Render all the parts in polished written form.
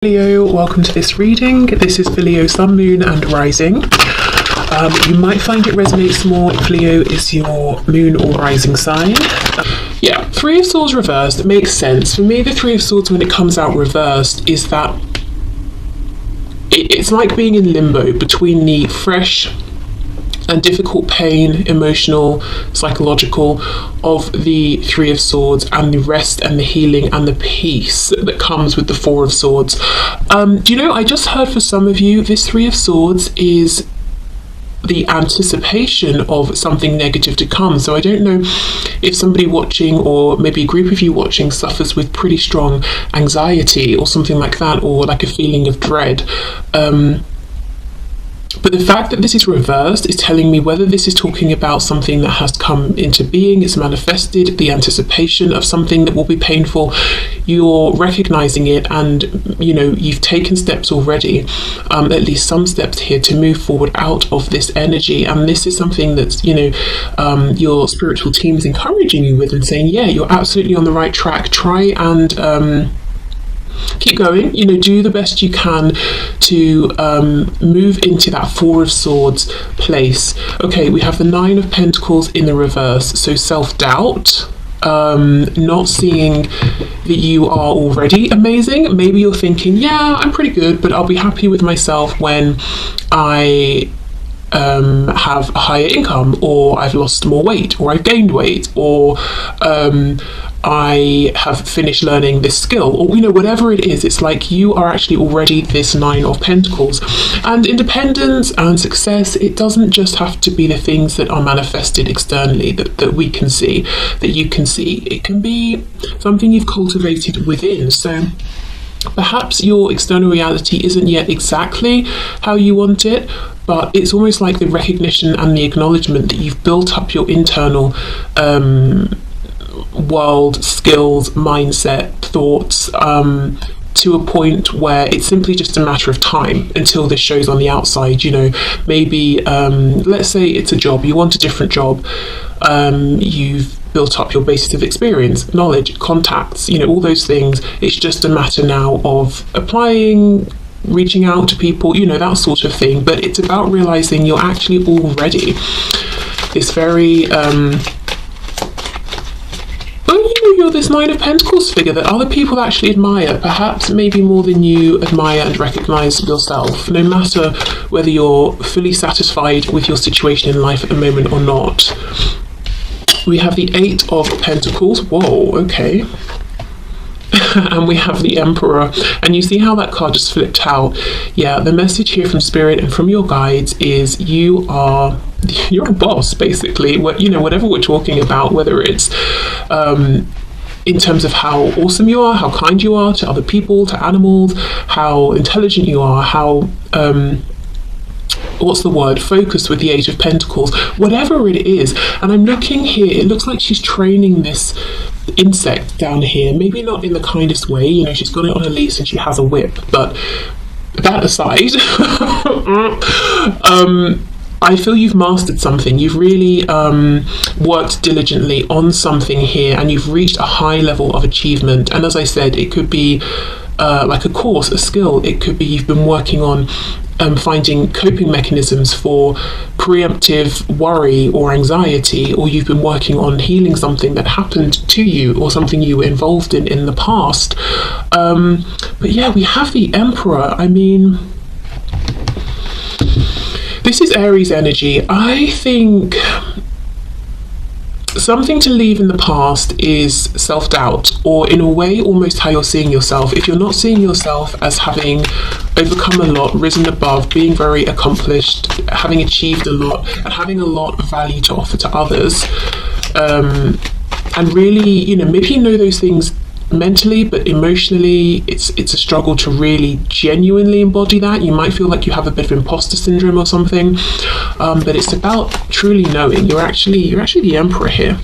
Leo, welcome to this reading. This is for Leo, Sun, Moon and Rising. You might find it resonates more if Leo is your moon or rising sign. Three of Swords reversed makes sense. For me, the Three of Swords, when it comes out reversed, is that it's like being in limbo between the fresh and difficult pain, emotional, psychological, of the Three of Swords, and the rest and the healing and the peace that comes with the Four of Swords. I just heard for some of you, this Three of Swords is the anticipation of something negative to come. So I don't know if somebody watching, or maybe a group of you watching, suffers with pretty strong anxiety or something like that, or like a feeling of dread. But the fact that this is reversed is telling me whether this is talking about something that has come into being, it's manifested, the anticipation of something that will be painful, you're recognizing it, and you've taken steps already, at least some steps here, to move forward out of this energy. And this is something that's your spiritual team is encouraging you with and saying, yeah, you're absolutely on the right track. Try and keep going, do the best you can to move into that Four of Swords place. Okay, we have the Nine of Pentacles in the reverse, so self-doubt, not seeing that you are already amazing. Maybe you're thinking, yeah, I'm pretty good, but I'll be happy with myself when I have a higher income, or I've lost more weight, or I've gained weight, or I have finished learning this skill, or whatever it is. It's like you are actually already this Nine of Pentacles. And independence and success, it doesn't just have to be the things that are manifested externally, that we can see, that you can see. It can be something you've cultivated within. So perhaps your external reality isn't yet exactly how you want it, but it's almost like the recognition and the acknowledgement that you've built up your internal world, skills, mindset, thoughts, to a point where it's simply just a matter of time until this shows on the outside. Maybe let's say it's a job, you want a different job, you've built up your basis of experience, knowledge, contacts, all those things. It's just a matter now of applying, reaching out to people, that sort of thing. But it's about realizing you're actually already this very you're this Nine of Pentacles figure that other people actually admire, perhaps maybe more than you admire and recognize yourself, no matter whether you're fully satisfied with your situation in life at the moment or not. We have the Eight of Pentacles. Whoa, okay. And we have the Emperor, and you see how that card just flipped out. Yeah, the message here from Spirit and from your guides is you're a boss, basically. Whatever we're talking about, whether it's in terms of how awesome you are, how kind you are to other people, to animals, how intelligent you are, how focused with the Eight of Pentacles, whatever it is. And I'm looking here, it looks like she's training this insect down here, maybe not in the kindest way, she's got it on a leash and she has a whip, but that aside, I feel you've mastered something. You've really worked diligently on something here, and you've reached a high level of achievement. And as I said, it could be like a course, a skill. It could be you've been working on finding coping mechanisms for preemptive worry or anxiety, or you've been working on healing something that happened to you or something you were involved in the past. But yeah, we have the Emperor. I mean, this is Aries energy. I think something to leave in the past is self-doubt, or in a way almost how you're seeing yourself. If you're not seeing yourself as having overcome a lot, risen above, being very accomplished, having achieved a lot, and having a lot of value to offer to others, and really, maybe those things mentally, but emotionally it's a struggle to really genuinely embody that. You might feel like you have a bit of imposter syndrome or something, but it's about truly knowing you're actually the Emperor here.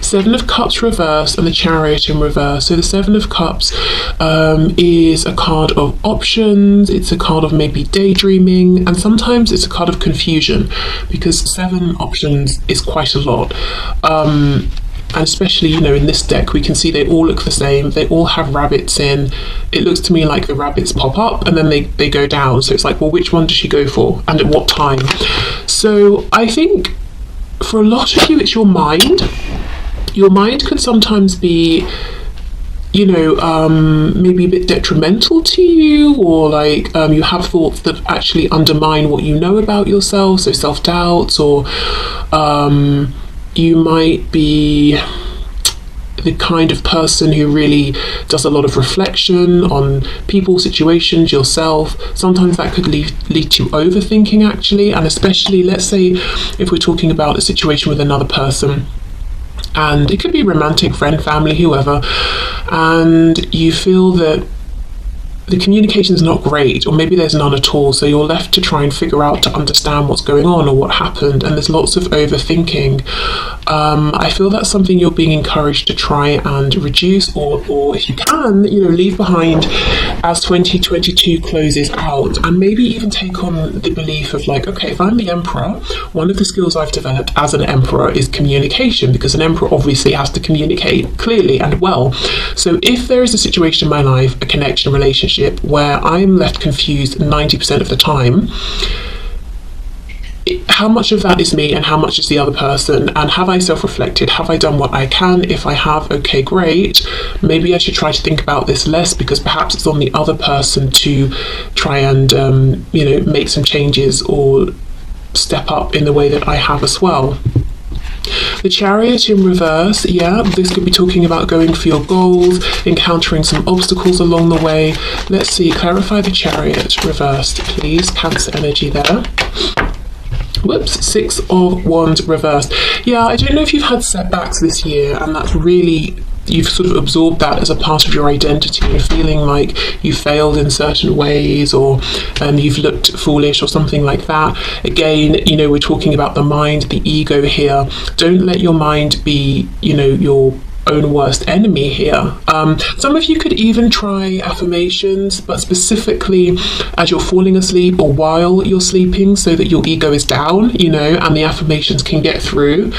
Seven of Cups reverse and the Chariot in reverse. So the Seven of Cups is a card of options, it's a card of maybe daydreaming, and sometimes it's a card of confusion, because 7 options is quite a lot. and especially, you know, in this deck we can see they all look the same, they all have rabbits in. It looks to me like the rabbits pop up and then they go down, so it's like, well, which one does she go for and at what time? So I think for a lot of you it's your mind. Your mind can sometimes be, you know, maybe a bit detrimental to you, or like you have thoughts that actually undermine what you know about yourself, so self-doubts, or you might be the kind of person who really does a lot of reflection on people, situations, yourself. Sometimes that could lead to overthinking, actually, and especially, let's say, if we're talking about a situation with another person, and it could be romantic, friend, family, whoever, and you feel that the communication is not great, or maybe there's none at all, so you're left to try and figure out to understand what's going on or what happened, and there's lots of overthinking. I feel that's something you're being encouraged to try and reduce, or if you can, you know, leave behind as 2022 closes out, and maybe even take on the belief of like, okay, if I'm the emperor, one of the skills I've developed as an emperor is communication, because an emperor obviously has to communicate clearly and well. So if there is a situation in my life, a connection, relationship, where I'm left confused 90% of the time, how much of that is me and how much is the other person? And have I self-reflected? Have I done what I can? If I have, okay, great. Maybe I should try to think about this less, because perhaps it's on the other person to try and, you know, make some changes or step up in the way that I have as well. The Chariot in reverse, yeah, this could be talking about going for your goals, encountering some obstacles along the way. Let's see, clarify the Chariot reversed, please. Cancer energy there. Whoops, 6 of Wands reversed. Yeah, I don't know if you've had setbacks this year, and that's really, you've sort of absorbed that as a part of your identity, and feeling like you failed in certain ways, or you've looked foolish or something like that. Again, you know, we're talking about the mind, the ego here. Don't let your mind be, you know, your own worst enemy here. Some of you could even try affirmations, but specifically as you're falling asleep or while you're sleeping, so that your ego is down, you know, and the affirmations can get through.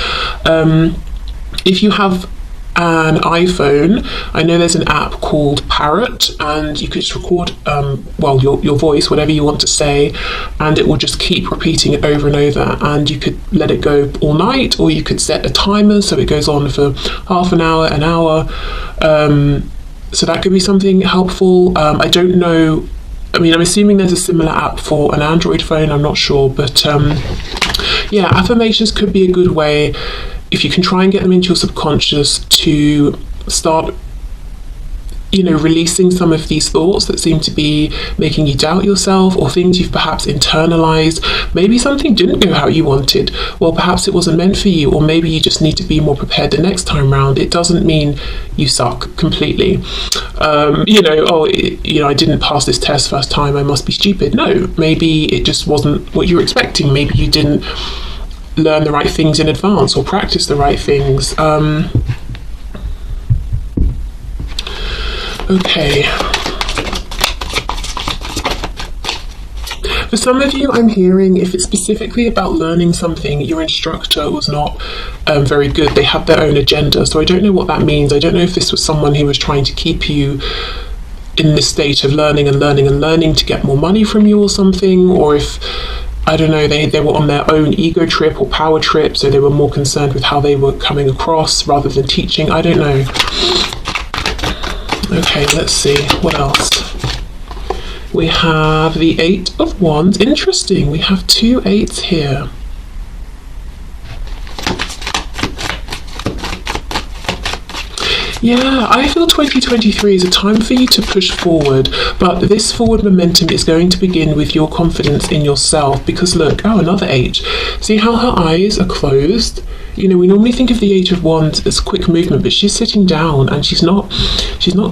If you have an iPhone, I know there's an app called Parrot, and you could just record well, your voice, whatever you want to say, and it will just keep repeating it over and over, and you could let it go all night, or you could set a timer so it goes on for half an hour, an hour. So that could be something helpful. I don't know, I mean, I'm assuming there's a similar app for an Android phone, I'm not sure, but yeah, affirmations could be a good way, if you can try and get them into your subconscious, to start, you know, releasing some of these thoughts that seem to be making you doubt yourself, or things you've perhaps internalized. Maybe something didn't go how you wanted. Well, perhaps it wasn't meant for you, or maybe you just need to be more prepared the next time round. It doesn't mean you suck completely. You know, oh, you know, I didn't pass this test first time, I must be stupid. No, maybe it just wasn't what you were expecting. Maybe you didn't learn the right things in advance or practice the right things. Okay. For some of you, I'm hearing, if it's specifically about learning something, your instructor was not very good. They had their own agenda. So I don't know what that means. I don't know if this was someone who was trying to keep you in this state of learning and learning and learning to get more money from you or something, or if, I don't know, they were on their own ego trip or power trip, so they were more concerned with how they were coming across rather than teaching. I don't know. Okay, let's see, what else? We have the 8 of Wands. Interesting, we have 2 8s here. Yeah, I feel 2023 is a time for you to push forward, but this forward momentum is going to begin with your confidence in yourself, because look, oh, another 8. See how her eyes are closed? You know, we normally think of the 8 of Wands as quick movement, but she's sitting down and she's not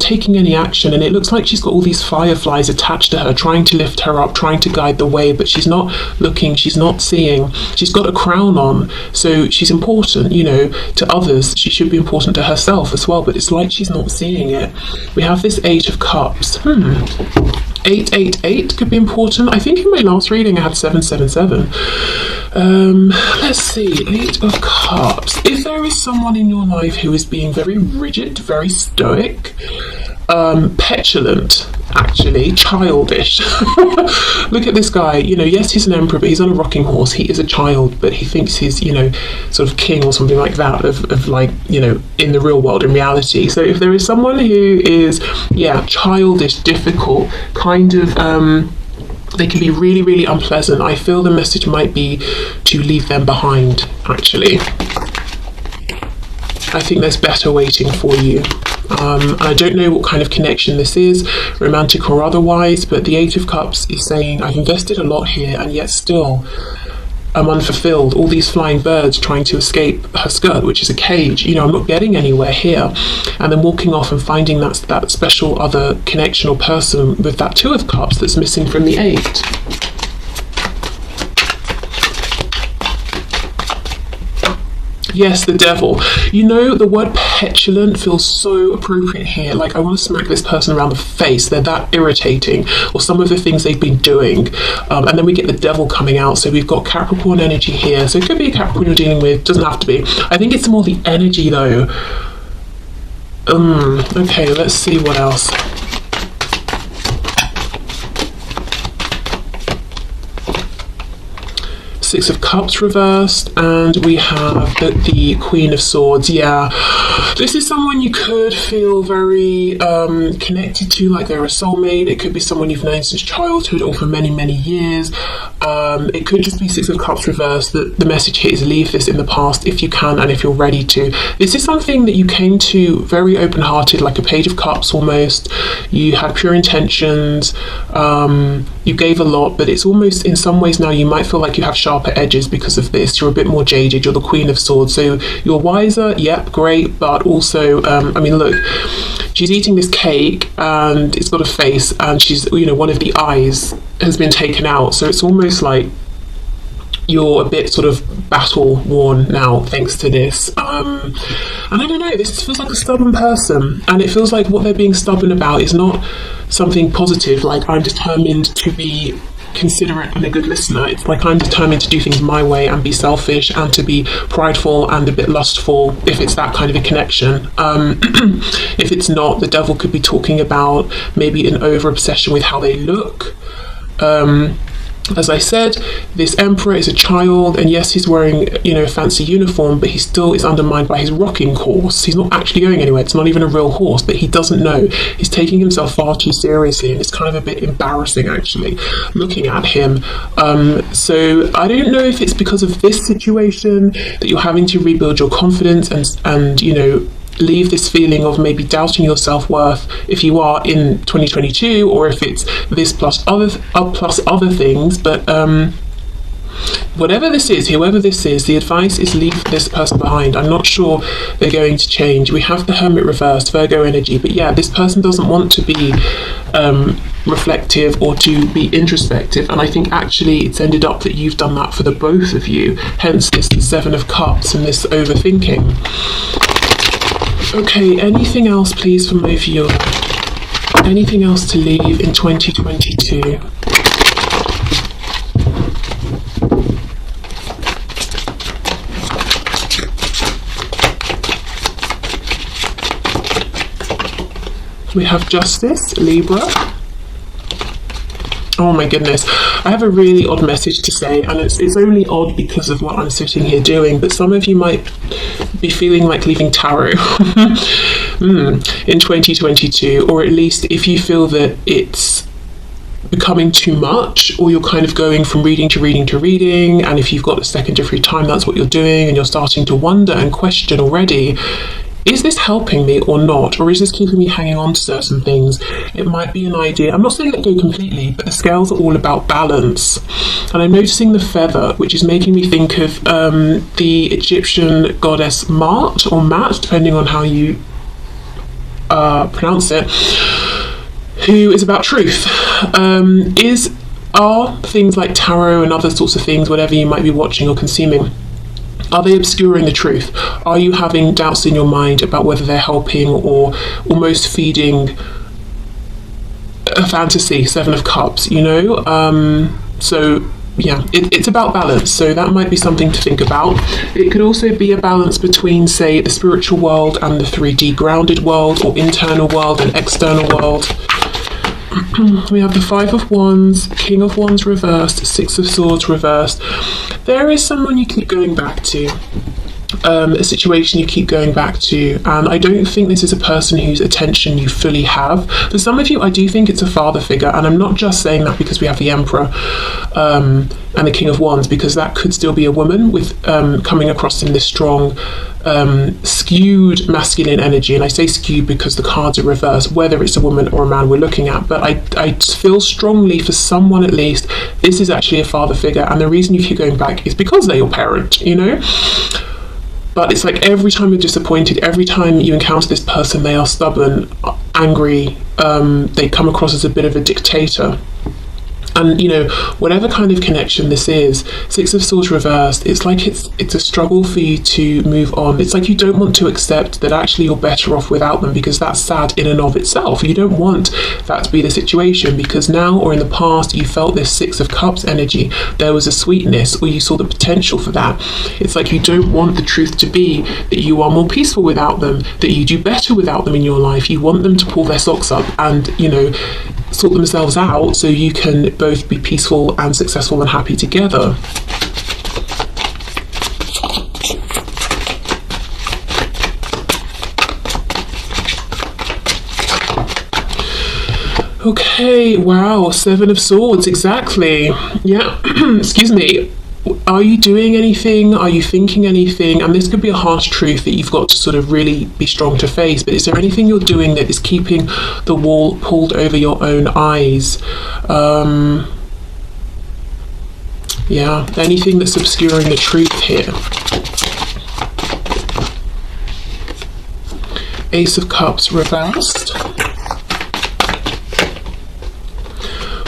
taking any action, and it looks like she's got all these fireflies attached to her, trying to lift her up, trying to guide the way, but she's not looking, she's not seeing. She's got a crown on, so she's important, you know, to others. She should be important to herself as well, but it's like she's not seeing it. We have this 8 of Cups. 888 could be important. I think in my last reading I had 777. Let's see, 8 of Cups. If there is someone in your life who is being very rigid, very stoic, petulant, actually, childish. Look at this guy, yes, he's an emperor, but he's on a rocking horse. He is a child, but he thinks he's, sort of king or something like that of like, in the real world, in reality. So if there is someone who is, childish, difficult, kind of, they can be really, really unpleasant. I feel the message might be to leave them behind, actually. I think there's better waiting for you. I don't know what kind of connection this is, romantic or otherwise, but the 8 of Cups is saying I've invested a lot here and yet still I'm unfulfilled. All these flying birds trying to escape her skirt, which is a cage. I'm not getting anywhere here. And then walking off and finding that special other connection or person with that 2 of Cups that's missing from the 8. Yes, the devil. The word petulant feels so appropriate here. Like, I want to smack this person around the face. They're that irritating. Or some of the things they've been doing. And then we get the devil coming out. So we've got Capricorn energy here. So it could be a Capricorn you're dealing with. Doesn't have to be. I think it's more the energy, though. Okay, let's see what else. Six of Cups reversed, and we have the Queen of Swords. Yeah, this is someone you could feel very connected to, like they're a soulmate. It could be someone you've known since childhood or for many, many years. It could just be Six of Cups reversed. The message here is leave this in the past if you can and if you're ready to. This is something that you came to very open-hearted, like a Page of Cups almost. You had pure intentions. You gave a lot, but it's almost, in some ways now, you might feel like you have sharper edges because of this. You're a bit more jaded. You're the Queen of Swords, so you're wiser. Yep, great, but also, look, she's eating this cake and it's got a face, and she's, one of the eyes has been taken out, so it's almost like you're a bit sort of battle worn now thanks to this. And I don't know, this feels like a stubborn person, and it feels like what they're being stubborn about is not something positive, like I'm determined to be considerate and a good listener. It's like I'm determined to do things my way and be selfish and to be prideful and a bit lustful, if it's that kind of a connection. If it's not, the devil could be talking about maybe an over obsession with how they look. As I said, this emperor is a child, and yes, he's wearing, a fancy uniform, but he still is undermined by his rocking horse. He's not actually going anywhere. It's not even a real horse, but he doesn't know. He's taking himself far too seriously, and it's kind of a bit embarrassing, actually, looking at him. So I don't know if it's because of this situation that you're having to rebuild your confidence and leave this feeling of maybe doubting your self-worth if you are in 2022, or if it's this plus other things, but whatever this is, whoever this is, the advice is leave this person behind. I'm not sure they're going to change. We have the Hermit reversed, Virgo energy, but yeah, this person doesn't want to be reflective or to be introspective, and I think actually it's ended up that you've done that for the both of you, hence this 7 of Cups and this overthinking. Okay, anything else please from my viewer? Anything else to leave in 2022? We have Justice, Libra. Oh my goodness, I have a really odd message to say, and it's only odd because of what I'm sitting here doing, but some of you might be feeling like leaving tarot in 2022, or at least if you feel that it's becoming too much, or you're kind of going from reading to reading to reading, and if you've got a second of free time, that's what you're doing, and you're starting to wonder and question already, is this helping me or not? Or is this keeping me hanging on to certain things? It might be an idea. I'm not saying let go completely, but the scales are all about balance. And I'm noticing the feather, which is making me think of the Egyptian goddess Mart, or Mat, depending on how you pronounce it, who is about truth. Are things like tarot and other sorts of things, whatever you might be watching or consuming, are they obscuring the truth? Are you having doubts in your mind about whether they're helping or almost feeding a fantasy, Seven of Cups, you know? So yeah, it's about balance, so that might be something to think about. It could also be a balance between, say, the spiritual world and the 3D grounded world, or internal world and external world. We have the Five of Wands, King of Wands reversed, Six of Swords reversed. There is someone you keep going back to, a situation you keep going back to, and I don't think this is a person whose attention you fully have. For some of you, I do think it's a father figure, and I'm not just saying that because we have the Emperor and the King of Wands, because that could still be a woman with coming across in this strong skewed masculine energy. And I say skewed because the cards are reversed, whether it's a woman or a man we're looking at. But I feel strongly, for someone at least, this is actually a father figure, and the reason you keep going back is because they're your parent, you know? But it's like every time you're disappointed, every time you encounter this person, they are stubborn, angry, they come across as a bit of a dictator. And, you know, whatever kind of connection this is, Six of Swords reversed, it's like it's a struggle for you to move on. It's like you don't want to accept that actually you're better off without them, because that's sad in and of itself. You don't want that to be the situation, because now or in the past you felt this Six of Cups energy. There was a sweetness, or you saw the potential for that. It's like you don't want the truth to be that you are more peaceful without them, that you do better without them in your life. You want them to pull their socks up and, you know, sort themselves out so you can both be peaceful and successful and happy together. Okay, wow, Seven of Swords, exactly. Yeah, excuse me. Are you doing anything? Are you thinking anything? And this could be a harsh truth that you've got to sort of really be strong to face, but is there anything you're doing that is keeping the wool pulled over your own eyes? Yeah, anything that's obscuring the truth here. Ace of Cups reversed.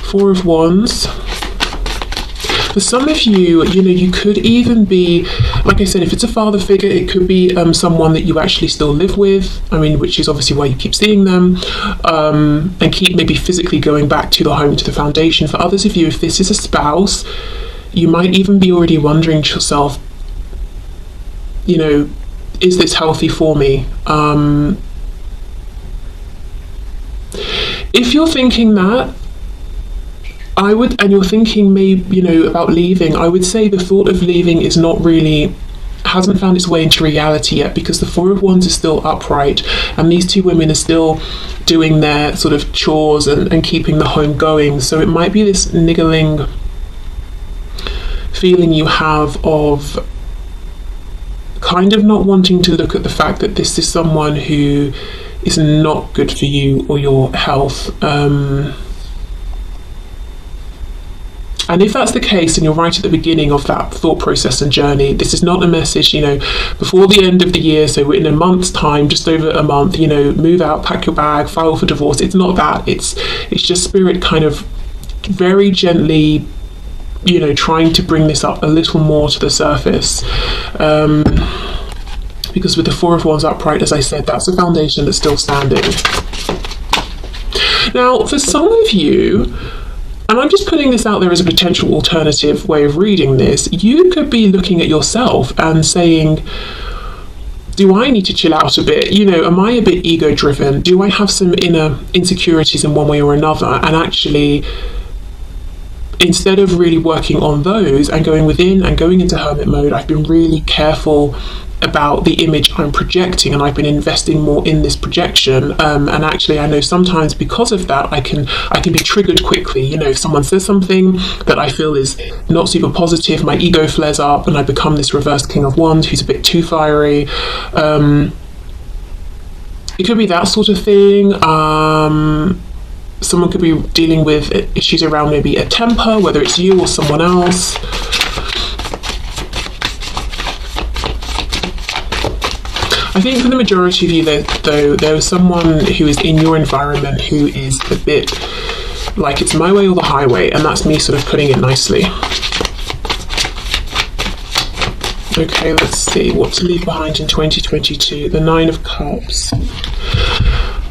Four of Wands. For some of you, you know, you could even be, like I said, if it's a father figure, it could be someone that you actually still live with. I mean, which is obviously why you keep seeing them, and keep maybe physically going back to the home, to the foundation. For others of you, if this is a spouse, you might even be already wondering to yourself, you know, is this healthy for me? If you're thinking that, I would, and you're thinking maybe, you know, about leaving, I would say the thought of leaving is not really, hasn't found its way into reality yet, because the Four of Wands is still upright, and these two women are still doing their sort of chores and keeping the home going. So it might be this niggling feeling you have of kind of not wanting to look at the fact that this is someone who is not good for you or your health. And if that's the case, and you're right at the beginning of that thought process and journey, this is not a message, you know, before the end of the year, so in a month's time, just over a month, you know, move out, pack your bag, file for divorce. It's not that. It's just spirit kind of very gently, you know, trying to bring this up a little more to the surface. Because with the Four of Wands upright, as I said, that's a foundation that's still standing. Now, for some of you, and I'm just putting this out there as a potential alternative way of reading this, you could be looking at yourself and saying, do I need to chill out a bit? You know, am I a bit ego driven? Do I have some inner insecurities in one way or another? And actually, instead of really working on those and going within and going into hermit mode, I've been really careful about the image I'm projecting, and I've been investing more in this projection, and actually I know sometimes because of that I can be triggered quickly. You know, if someone says something that I feel is not super positive, my ego flares up and I become this reversed King of Wands who's a bit too fiery. It could be that sort of thing. Someone could be dealing with issues around maybe a temper, whether it's you or someone else. I think for the majority of you, though, there is someone who is in your environment who is a bit like it's my way or the highway, and that's me sort of putting it nicely. Okay, let's see what to leave behind in 2022. The Nine of Cups.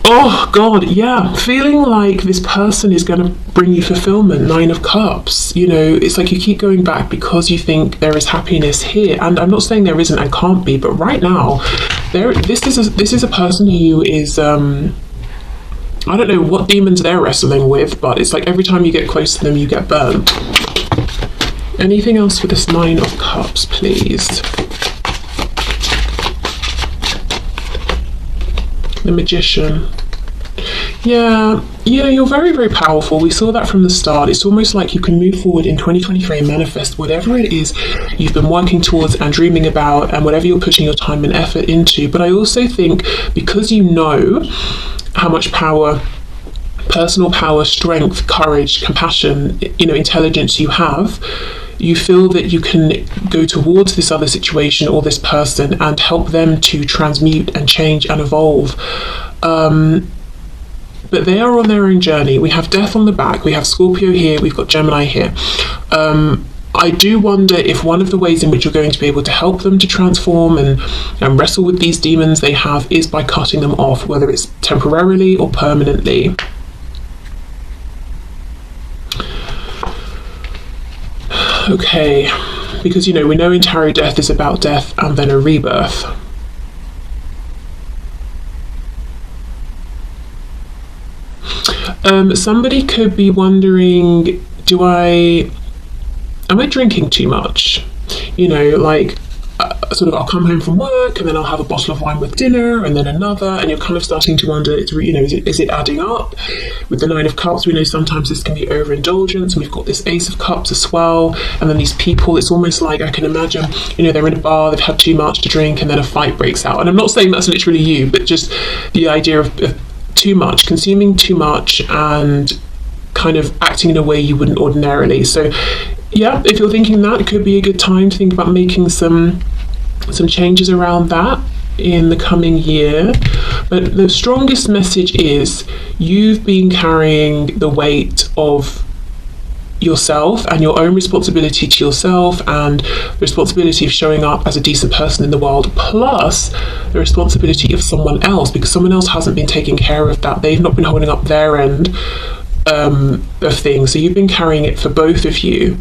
Oh God, yeah. Feeling like this person is going to bring you fulfillment. 9 of Cups. You know, it's like you keep going back because you think there is happiness here, and I'm not saying there isn't and can't be, but right now, this is a person who is I don't know what demons they're wrestling with, but it's like every time you get close to them, you get burnt. Anything else for this 9 of Cups, please? The Magician. Yeah, you're very, very powerful. We saw that from the start. It's almost like you can move forward in 2023 and manifest whatever it is you've been working towards and dreaming about, and whatever you're putting your time and effort into. But I also think because you know how much power, personal power, strength, courage, compassion, intelligence you have, you feel that you can go towards this other situation or this person and help them to transmute and change and evolve. But they are on their own journey. We have Death on the back, we have Scorpio here, we've got Gemini here. I do wonder if one of the ways in which you're going to be able to help them to transform and wrestle with these demons they have is by cutting them off, whether it's temporarily or permanently. Okay, because we know in tarot death is about death and then a rebirth. Somebody could be wondering, am I drinking too much? Sort of I'll come home from work and then I'll have a bottle of wine with dinner and then another, and you're kind of starting to wonder, is it adding up? With the 9 of Cups, we know sometimes this can be overindulgence, and we've got this Ace of Cups as well, and then these people, it's almost like I can imagine, they're in a bar, they've had too much to drink, and then a fight breaks out. And I'm not saying that's literally you, but just the idea of too much, consuming too much, and kind of acting in a way you wouldn't ordinarily. So yeah, if you're thinking that, it could be a good time to think about making some changes around that in the coming year. But the strongest message is you've been carrying the weight of yourself and your own responsibility to yourself, and the responsibility of showing up as a decent person in the world, plus the responsibility of someone else, because someone else hasn't been taking care of that. They've not been holding up their end of things, so you've been carrying it for both of you.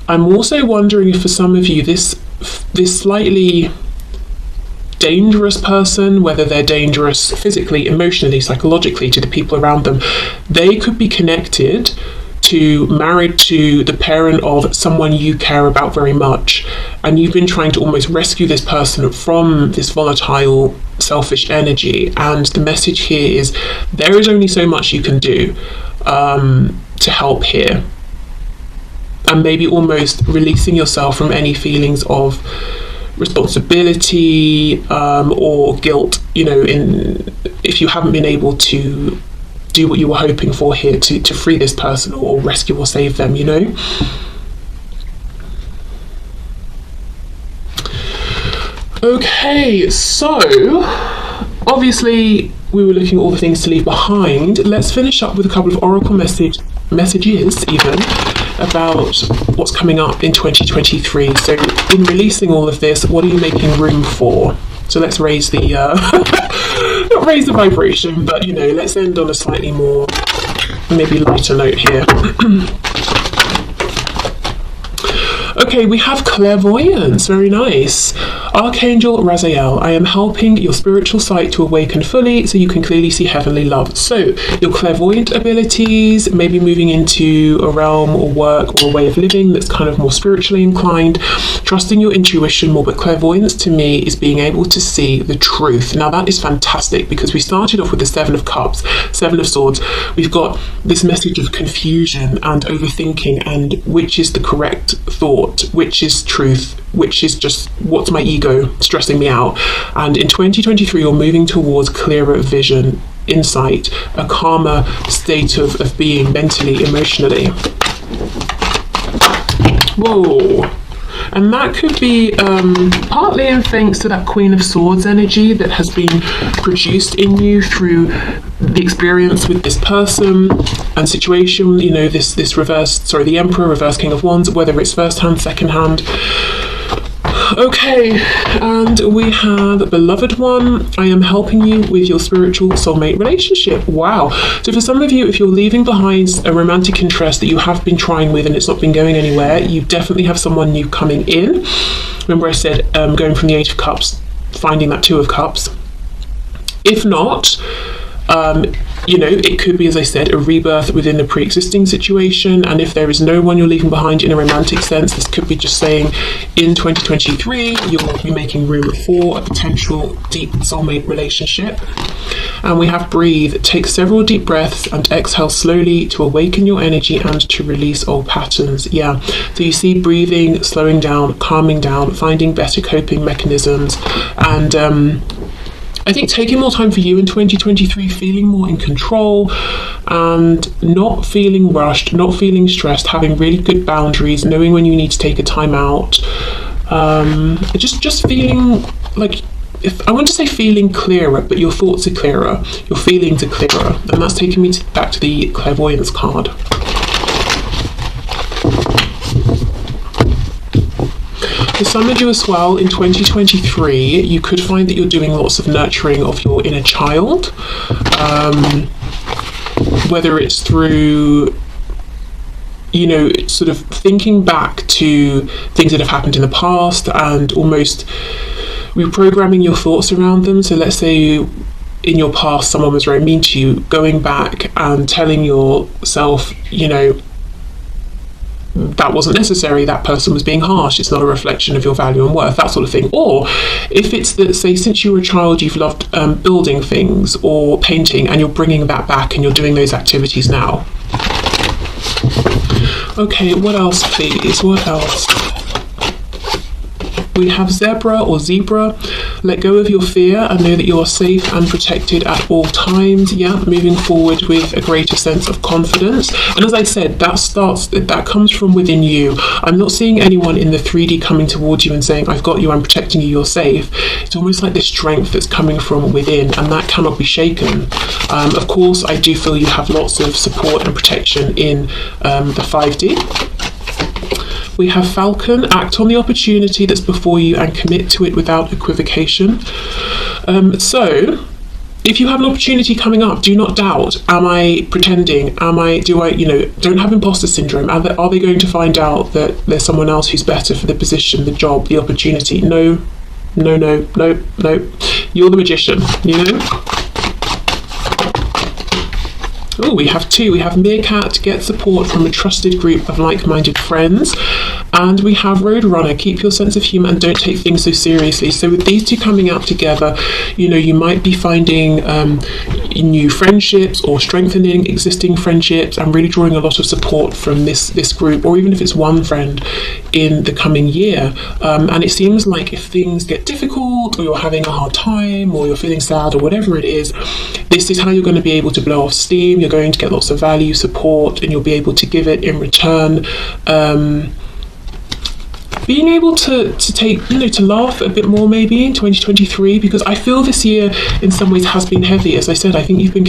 I'm also wondering if for some of you this slightly dangerous person, whether they're dangerous physically, emotionally, psychologically to the people around them, they could be married to the parent of someone you care about very much, and you've been trying to almost rescue this person from this volatile, selfish energy. And the message here is there is only so much you can do to help here, and maybe almost releasing yourself from any feelings of responsibility or guilt, if you haven't been able to do what you were hoping for here to free this person or rescue or save them, Okay, so obviously we were looking at all the things to leave behind. Let's finish up with a couple of oracle messages even about what's coming up in 2023. So in releasing all of this, what are you making room for? So let's raise the not raise the vibration, but let's end on a slightly more maybe lighter note here. Okay, we have clairvoyance, very nice. Archangel Raziel, I am helping your spiritual sight to awaken fully so you can clearly see heavenly love. So your clairvoyant abilities, maybe moving into a realm or work or a way of living that's kind of more spiritually inclined, trusting your intuition more. But clairvoyance to me is being able to see the truth. Now that is fantastic, because we started off with the 7 of Cups, 7 of Swords. We've got this message of confusion and overthinking, and which is the correct thought, which is truth, which is just what's my ego stressing me out. And in 2023 you're moving towards clearer vision, insight, a calmer state of being mentally, emotionally. Whoa. And that could be partly in thanks to that Queen of Swords energy that has been produced in you through the experience with this person and situation, this reverse, the Emperor, reverse King of Wands, whether it's first hand, second hand. Okay, and we have beloved one. I am helping you with your spiritual soulmate relationship. Wow. So for some of you, if you're leaving behind a romantic interest that you have been trying with and it's not been going anywhere, you definitely have someone new coming in. Remember I said going from the Eight of Cups, finding that Two of Cups. If not, it could be, as I said, a rebirth within the pre-existing situation. And if there is no one you're leaving behind in a romantic sense, this could be just saying in 2023 you'll be making room for a potential deep soulmate relationship. And we have breathe. Take several deep breaths and exhale slowly to awaken your energy and to release old patterns. Yeah, so you see breathing, slowing down, calming down, finding better coping mechanisms, and I think taking more time for you in 2023, feeling more in control and not feeling rushed, not feeling stressed, having really good boundaries, knowing when you need to take a time out. Just feeling like, if I want to say feeling clearer, but your thoughts are clearer, your feelings are clearer. And that's taking me back to the clairvoyance card. For some of you as well, in 2023, you could find that you're doing lots of nurturing of your inner child, whether it's through, sort of thinking back to things that have happened in the past and almost reprogramming your thoughts around them. So let's say in your past someone was very mean to you, going back and telling yourself, that wasn't necessary, that person was being harsh, it's not a reflection of your value and worth, that sort of thing. Or if it's that, say, since you were a child you've loved building things or painting, and you're bringing that back and you're doing those activities now. Okay, what else please, what else? We have zebra or zebra. Let go of your fear and know that you are safe and protected at all times. Yeah, moving forward with a greater sense of confidence. And as I said, that comes from within you. I'm not seeing anyone in the 3D coming towards you and saying, I've got you, I'm protecting you, you're safe. It's almost like this strength that's coming from within, and that cannot be shaken. Of course, I do feel you have lots of support and protection in the 5D. We have Falcon. Act on the opportunity that's before you and commit to it without equivocation. So if you have an opportunity coming up, do not doubt. Am I pretending? Don't have imposter syndrome. Are they going to find out that there's someone else who's better for the position, the job, the opportunity? No. You're the magician, Oh, we have two. We have Meerkat, get support from a trusted group of like-minded friends. And we have Roadrunner, keep your sense of humour and don't take things so seriously. So with these two coming out together, you might be finding new friendships or strengthening existing friendships and really drawing a lot of support from this group, or even if it's one friend in the coming year. And it seems like if things get difficult or you're having a hard time or you're feeling sad or whatever it is, this is how you're going to be able to blow off steam. You're going to get lots of value, support, and you'll be able to give it in return. Being able to take, to laugh a bit more maybe in 2023, because I feel this year in some ways has been heavy. As I said, I think you've been